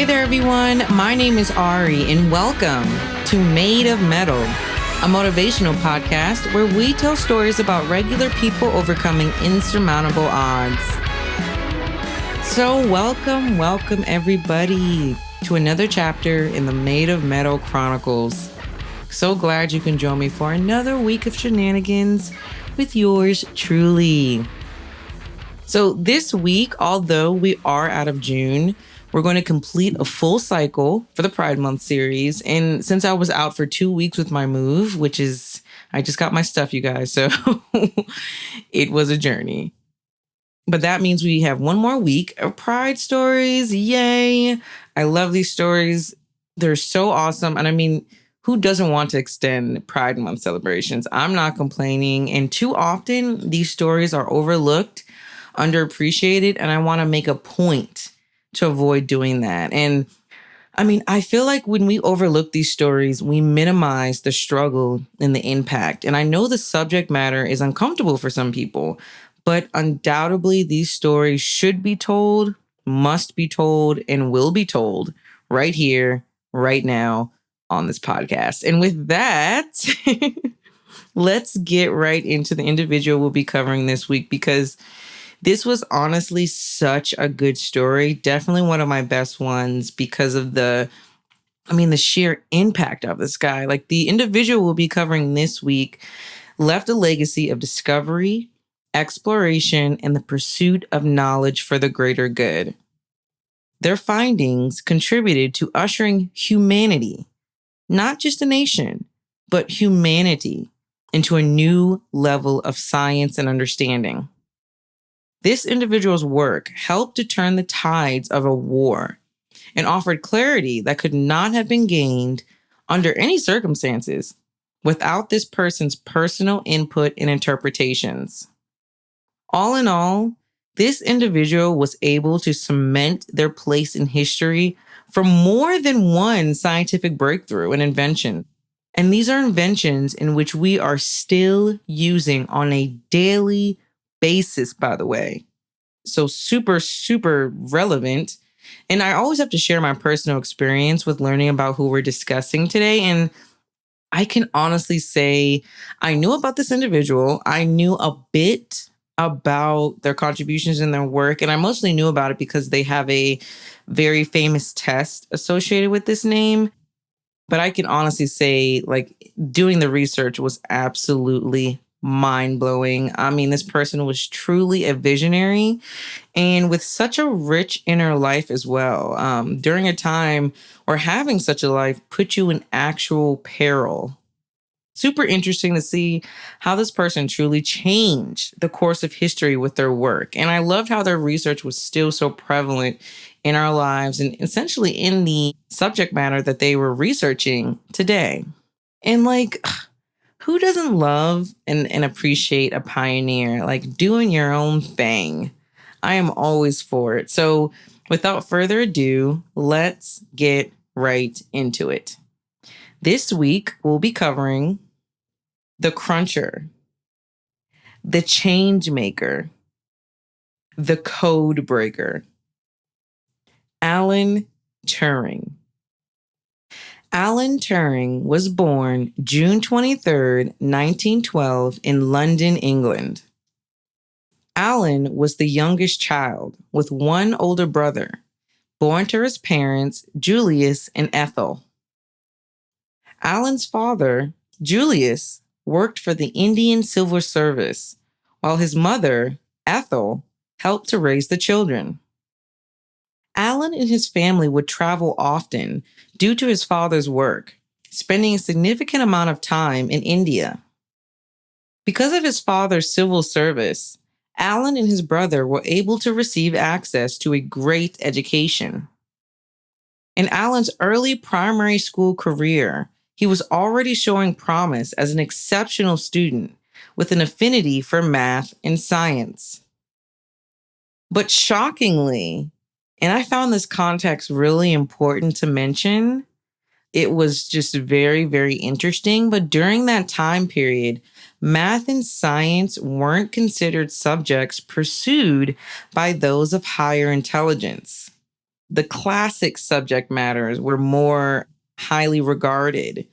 Hey there, everyone. My name is Ari, and welcome to Made of Mettle, a motivational podcast where we tell stories about regular people overcoming insurmountable odds. So welcome, everybody, to another chapter in the Made of Mettle Chronicles. So glad you can join me for another week of shenanigans with yours truly. So this week, although we are out of June, we're going to complete a full cycle for the Pride Month series. And since I was out for 2 weeks with my move, I just got my stuff, you guys. So it was a journey. But that means we have one more week of Pride stories. Yay. I love these stories. They're so awesome. And I mean, who doesn't want to extend Pride Month celebrations? I'm not complaining. And too often, these stories are overlooked, underappreciated, and I want to make a point to avoid doing that. And I mean, I feel like when we overlook these stories, we minimize the struggle and the impact. And I know the subject matter is uncomfortable for some people, but undoubtedly these stories should be told, must be told, and will be told right here, right now on this podcast. And with that, let's get right into the individual we'll be covering this week, because this was honestly such a good story. Definitely one of my best ones because of the sheer impact of this guy. Like, the individual we'll be covering this week left a legacy of discovery, exploration, and the pursuit of knowledge for the greater good. Their findings contributed to ushering humanity, not just a nation, but humanity, into a new level of science and understanding. This individual's work helped to turn the tides of a war and offered clarity that could not have been gained under any circumstances without this person's personal input and interpretations. All in all, this individual was able to cement their place in history for more than one scientific breakthrough and invention. And these are inventions in which we are still using on a daily basis, by the way. So super, super relevant. And I always have to share my personal experience with learning about who we're discussing today. And I can honestly say I knew about this individual. I knew a bit about their contributions in their work. And I mostly knew about it because they have a very famous test associated with this name. But I can honestly say, like, doing the research was absolutely mind-blowing. I mean, this person was truly a visionary and with such a rich inner life as well. During a time where having such a life put you in actual peril. Super interesting to see how this person truly changed the course of history with their work. And I loved how their research was still so prevalent in our lives and essentially in the subject matter that they were researching today. And like, who doesn't love and appreciate a pioneer, like doing your own thing? I am always for it. So without further ado, let's get right into it. This week, we'll be covering the Cruncher, the Change Maker, the Codebreaker, Alan Turing. Alan Turing was born June 23rd, 1912 in London, England. Alan was the youngest child with one older brother, born to his parents, Julius and Ethel. Alan's father, Julius, worked for the Indian Civil Service, while his mother, Ethel, helped to raise the children. Alan and his family would travel often due to his father's work, spending a significant amount of time in India. Because of his father's civil service, Alan and his brother were able to receive access to a great education. In Alan's early primary school career, he was already showing promise as an exceptional student with an affinity for math and science. But shockingly, and I found this context really important to mention, it was just very, very interesting. But during that time period, math and science weren't considered subjects pursued by those of higher intelligence. The classic subject matters were more highly regarded,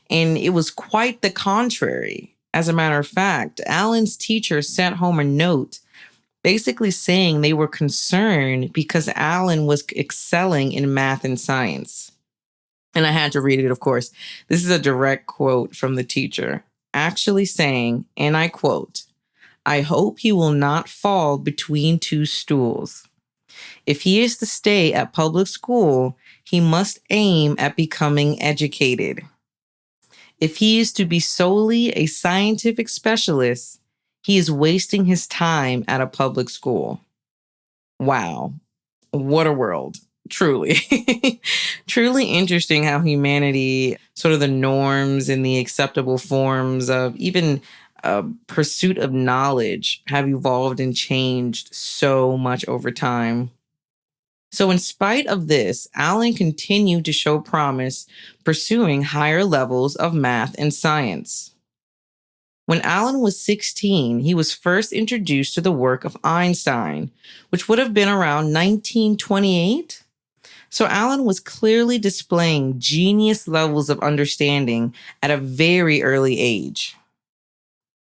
and it was quite the contrary. As a matter of fact, Alan's teacher sent home a note basically saying they were concerned because Alan was excelling in math and science. And I had to read it, of course. This is a direct quote from the teacher, actually saying, and I quote, "I hope he will not fall between two stools. If he is to stay at public school, he must aim at becoming educated. If he is to be solely a scientific specialist, he is wasting his time at a public school." Wow. What a world. Truly. Truly interesting how humanity, sort of the norms and the acceptable forms of even pursuit of knowledge, have evolved and changed so much over time. So, in spite of this, Alan continued to show promise, pursuing higher levels of math and science. When Alan was 16, he was first introduced to the work of Einstein, which would have been around 1928. So Alan was clearly displaying genius levels of understanding at a very early age.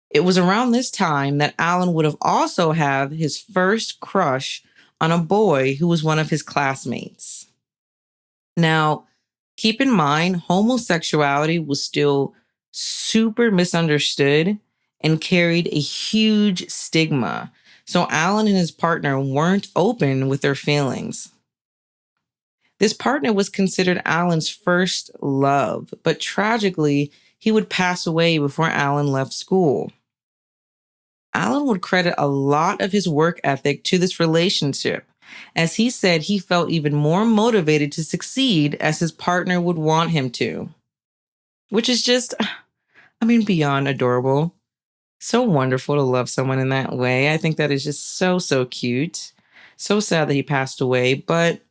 It was around this time that Alan would have also had his first crush on a boy who was one of his classmates. Now, keep in mind, homosexuality was still super misunderstood and carried a huge stigma. So Alan and his partner weren't open with their feelings. This partner was considered Alan's first love, but tragically, he would pass away before Alan left school. Alan would credit a lot of his work ethic to this relationship, as he said he felt even more motivated to succeed as his partner would want him to. Which is just, beyond adorable. So wonderful to love someone in that way. I think that is just so, so cute. So sad that he passed away, but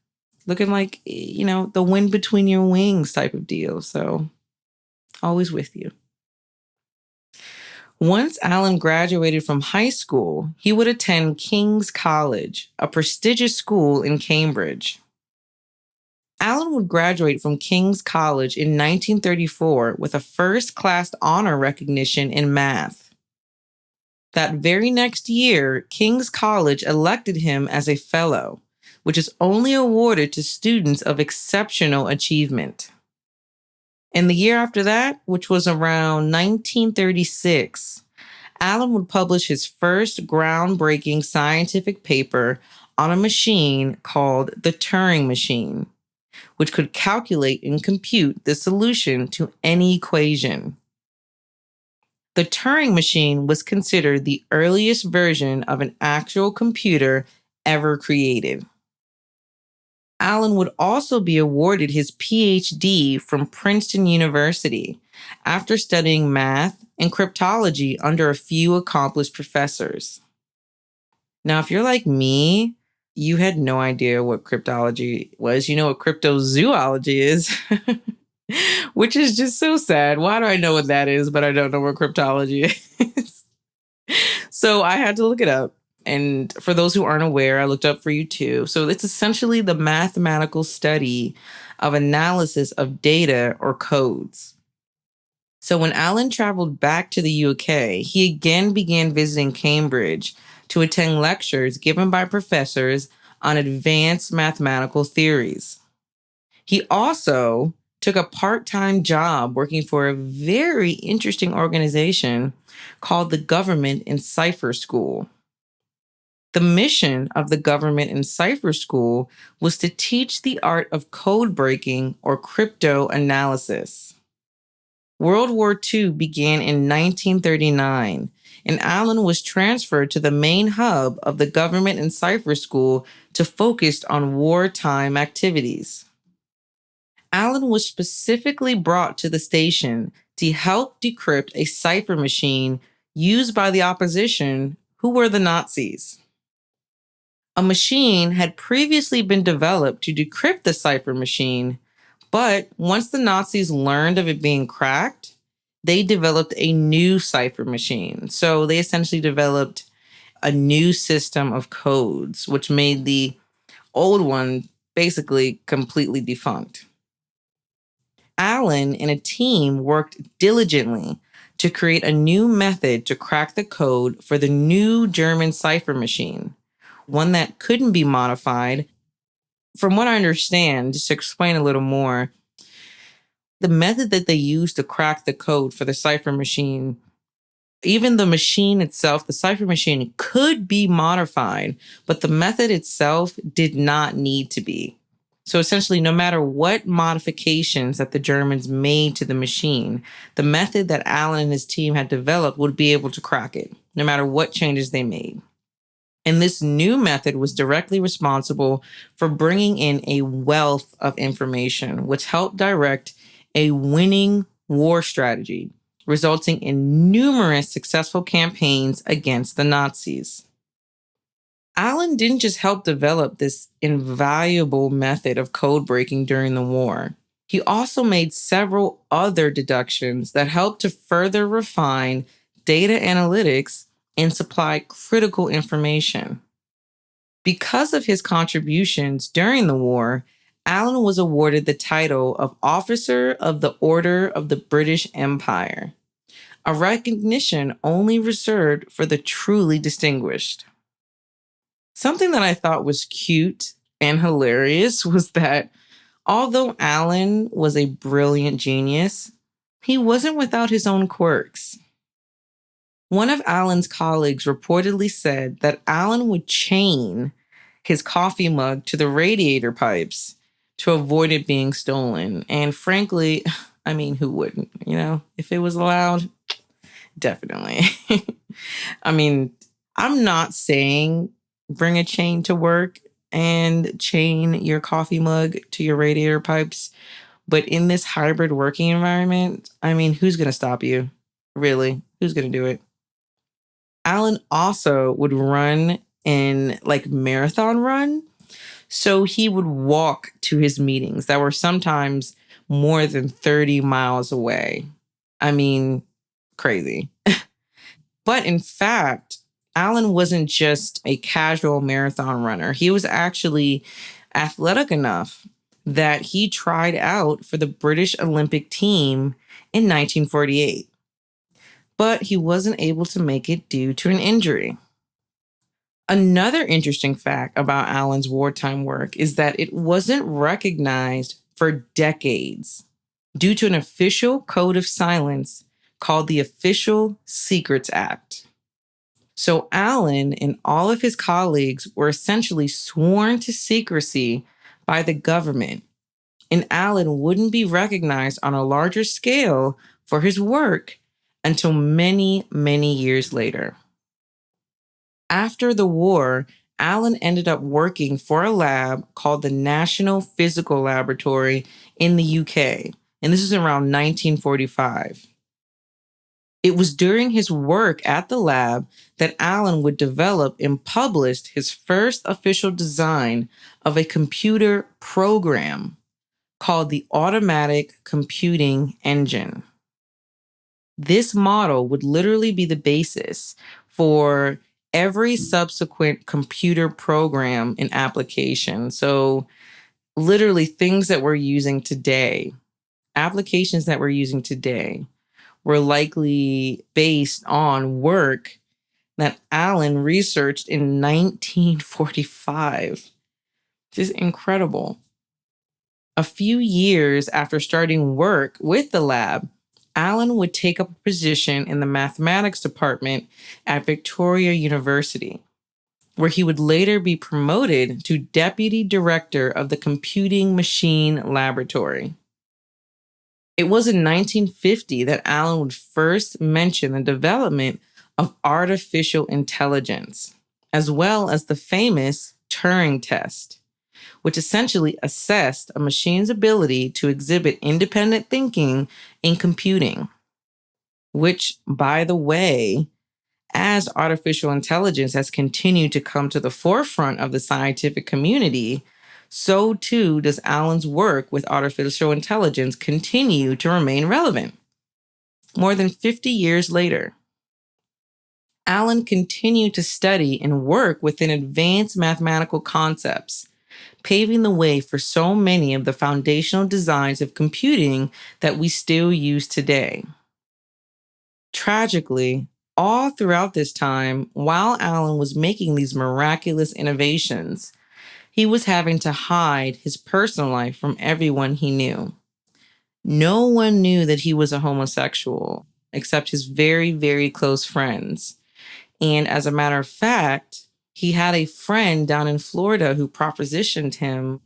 looking like, the wind between your wings type of deal. So always with you. Once Alan graduated from high school, he would attend King's College, a prestigious school in Cambridge. Alan would graduate from King's College in 1934 with a first-class honor recognition in math. That very next year, King's College elected him as a fellow, which is only awarded to students of exceptional achievement. In the year after that, which was around 1936, Alan would publish his first groundbreaking scientific paper on a machine called the Turing machine, which could calculate and compute the solution to any equation. The Turing machine was considered the earliest version of an actual computer ever created. Alan would also be awarded his PhD from Princeton University after studying math and cryptology under a few accomplished professors. Now, if you're like me, you had no idea what cryptology was. You know what cryptozoology is, which is just so sad. Why do I know what that is, but I don't know what cryptology is? So I had to look it up. And for those who aren't aware, I looked up for you too. So it's essentially the mathematical study of analysis of data or codes. So when Alan traveled back to the UK, he again began visiting Cambridge to attend lectures given by professors on advanced mathematical theories. He also took a part-time job working for a very interesting organization called the Government and Cipher School. The mission of the Government and Cipher School was to teach the art of code breaking or crypto analysis. World War II began in 1939, and Alan was transferred to the main hub of the Government and Cipher School to focus on wartime activities. Alan was specifically brought to the station to help decrypt a cipher machine used by the opposition, who were the Nazis. A machine had previously been developed to decrypt the cipher machine, but once the Nazis learned of it being cracked, they developed a new cipher machine. So they essentially developed a new system of codes, which made the old one basically completely defunct. Alan and a team worked diligently to create a new method to crack the code for the new German cipher machine, one that couldn't be modified. From what I understand, just to explain a little more, the method that they used to crack the code for the cipher machine, even the machine itself, the cipher machine could be modified, but the method itself did not need to be. So essentially, no matter what modifications that the Germans made to the machine, the method that Alan and his team had developed would be able to crack it, no matter what changes they made. And this new method was directly responsible for bringing in a wealth of information, which helped direct a winning war strategy, resulting in numerous successful campaigns against the Nazis. Alan didn't just help develop this invaluable method of code breaking during the war. He also made several other deductions that helped to further refine data analytics and supply critical information. Because of his contributions during the war, Alan was awarded the title of Officer of the Order of the British Empire, a recognition only reserved for the truly distinguished. Something that I thought was cute and hilarious was that although Alan was a brilliant genius, he wasn't without his own quirks. One of Alan's colleagues reportedly said that Alan would chain his coffee mug to the radiator pipes to avoid it being stolen. And frankly, I mean, who wouldn't? If it was allowed, definitely. I mean, I'm not saying bring a chain to work and chain your coffee mug to your radiator pipes. But in this hybrid working environment, I mean, who's going to stop you? Really? Who's going to do it? Alan also would run in marathon run. So he would walk to his meetings that were sometimes more than 30 miles away. I mean, crazy. But in fact, Alan wasn't just a casual marathon runner. He was actually athletic enough that he tried out for the British Olympic team in 1948. But he wasn't able to make it due to an injury. Another interesting fact about Alan's wartime work is that it wasn't recognized for decades due to an official code of silence called the Official Secrets Act. So Alan and all of his colleagues were essentially sworn to secrecy by the government, and Alan wouldn't be recognized on a larger scale for his work until many, many years later. After the war, Alan ended up working for a lab called the National Physical Laboratory in the UK, and this is around 1945. It was during his work at the lab that Alan would develop and publish his first official design of a computer program called the Automatic Computing Engine. This model would literally be the basis for every subsequent computer program and application. So literally things that we're using today, applications that we're using today, were likely based on work that Alan researched in 1945. Just incredible. A few years after starting work with the lab, Alan would take up a position in the mathematics department at Victoria University, where he would later be promoted to deputy director of the Computing Machine Laboratory. It was in 1950 that Alan would first mention the development of artificial intelligence, as well as the famous Turing test, which essentially assessed a machine's ability to exhibit independent thinking in computing. Which, by the way, as artificial intelligence has continued to come to the forefront of the scientific community, so too does Alan's work with artificial intelligence continue to remain relevant. More than 50 years later, Alan continued to study and work within advanced mathematical concepts, paving the way for so many of the foundational designs of computing that we still use today. Tragically, all throughout this time, while Alan was making these miraculous innovations, he was having to hide his personal life from everyone he knew. No one knew that he was a homosexual except his very, very close friends. And as a matter of fact, he had a friend down in Florida who propositioned him,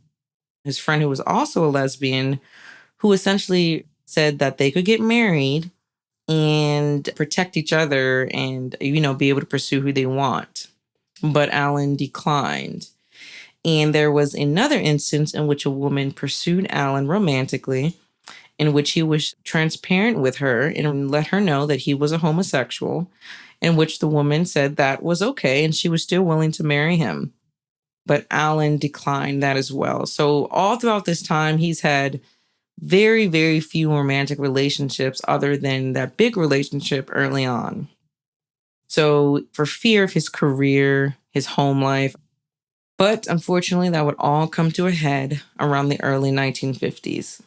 his friend who was also a lesbian, who essentially said that they could get married and protect each other and, be able to pursue who they want. But Alan declined. And there was another instance in which a woman pursued Alan romantically, in which he was transparent with her and let her know that he was a homosexual, in which the woman said that was okay and she was still willing to marry him. But Alan declined that as well. So all throughout this time, he's had very, very few romantic relationships other than that big relationship early on. So for fear of his career, his home life, but unfortunately that would all come to a head around the early 1950s.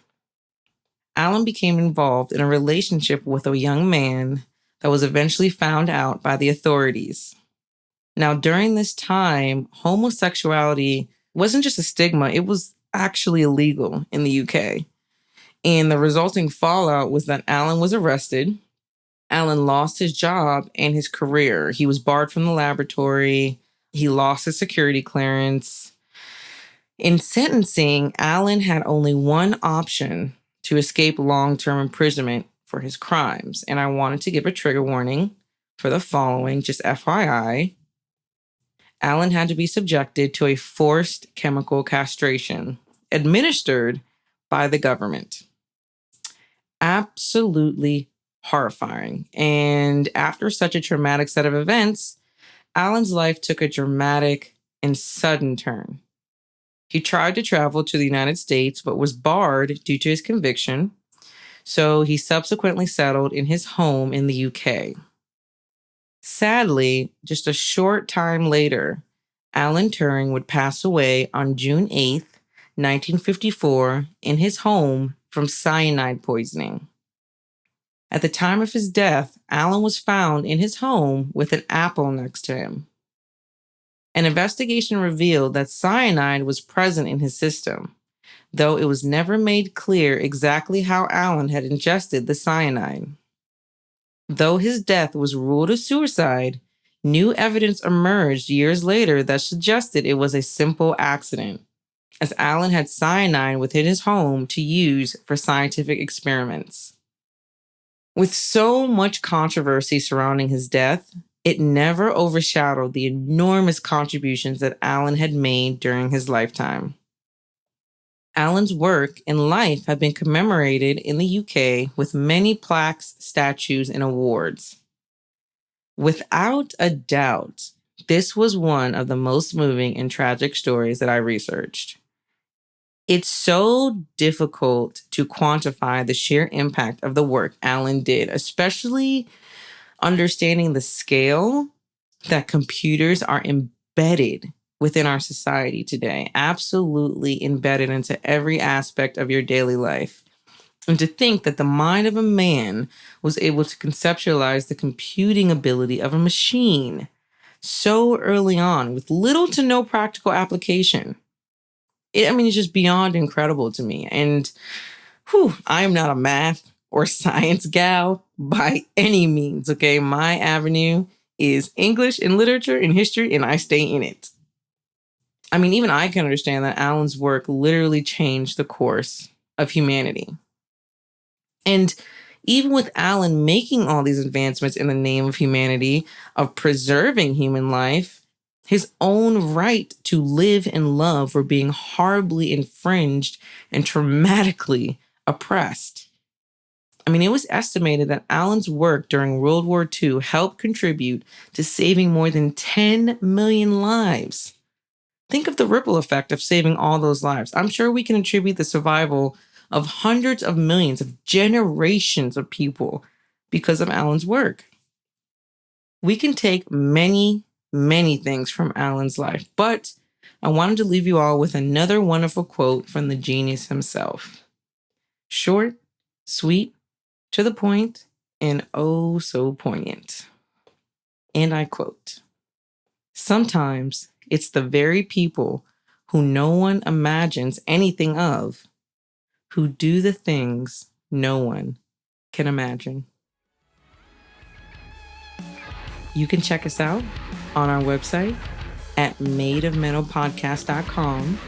Alan became involved in a relationship with a young man that was eventually found out by the authorities. Now, during this time, homosexuality wasn't just a stigma, it was actually illegal in the UK. And the resulting fallout was that Alan was arrested. Alan lost his job and his career. He was barred from the laboratory. He lost his security clearance. In sentencing, Alan had only one option to escape long-term imprisonment for his crimes. And I wanted to give a trigger warning for the following, just FYI. Alan had to be subjected to a forced chemical castration administered by the government. Absolutely horrifying. And after such a traumatic set of events, Alan's life took a dramatic and sudden turn. He tried to travel to the United States, but was barred due to his conviction. So he subsequently settled in his home in the UK. Sadly, just a short time later, Alan Turing would pass away on June 8th, 1954, in his home from cyanide poisoning. At the time of his death, Alan was found in his home with an apple next to him. An investigation revealed that cyanide was present in his system, though it was never made clear exactly how Alan had ingested the cyanide. Though his death was ruled a suicide, new evidence emerged years later that suggested it was a simple accident, as Alan had cyanide within his home to use for scientific experiments. With so much controversy surrounding his death, it never overshadowed the enormous contributions that Alan had made during his lifetime. Alan's work and life have been commemorated in the UK with many plaques, statues, and awards. Without a doubt, this was one of the most moving and tragic stories that I researched. It's so difficult to quantify the sheer impact of the work Alan did, especially understanding the scale that computers are embedded within our society today, absolutely embedded into every aspect of your daily life. And to think that the mind of a man was able to conceptualize the computing ability of a machine so early on with little to no practical application. It's just beyond incredible to me. And I am not a math or science gal by any means, okay? My avenue is English and literature and history, and I stay in it. Even I can understand that Alan's work literally changed the course of humanity. And even with Alan making all these advancements in the name of humanity, of preserving human life, his own right to live and love were being horribly infringed and traumatically oppressed. It was estimated that Alan's work during World War II helped contribute to saving more than 10 million lives. Think of the ripple effect of saving all those lives. I'm sure we can attribute the survival of hundreds of millions of generations of people because of Alan's work. We can take many, many things from Alan's life, but I wanted to leave you all with another wonderful quote from the genius himself. Short, sweet, to the point, and oh so poignant. And I quote, "Sometimes it's the very people who no one imagines anything of who do the things no one can imagine." You can check us out on our website at madeofmetalpodcast.com,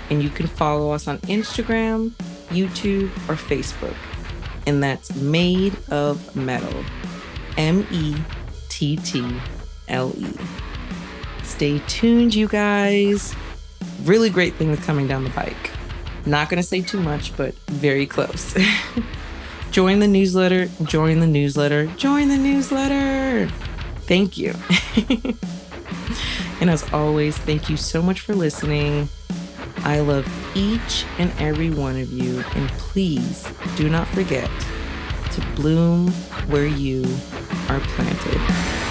and you can follow us on Instagram, YouTube, or Facebook. And that's Made of Mettle, Mettle. Stay tuned, you guys. Really great things coming down the pike. Not going to say too much, but very close. Join the newsletter, join the newsletter, join the newsletter. Thank you. And as always, thank you so much for listening. I love each and every one of you. And please do not forget to bloom where you are planted.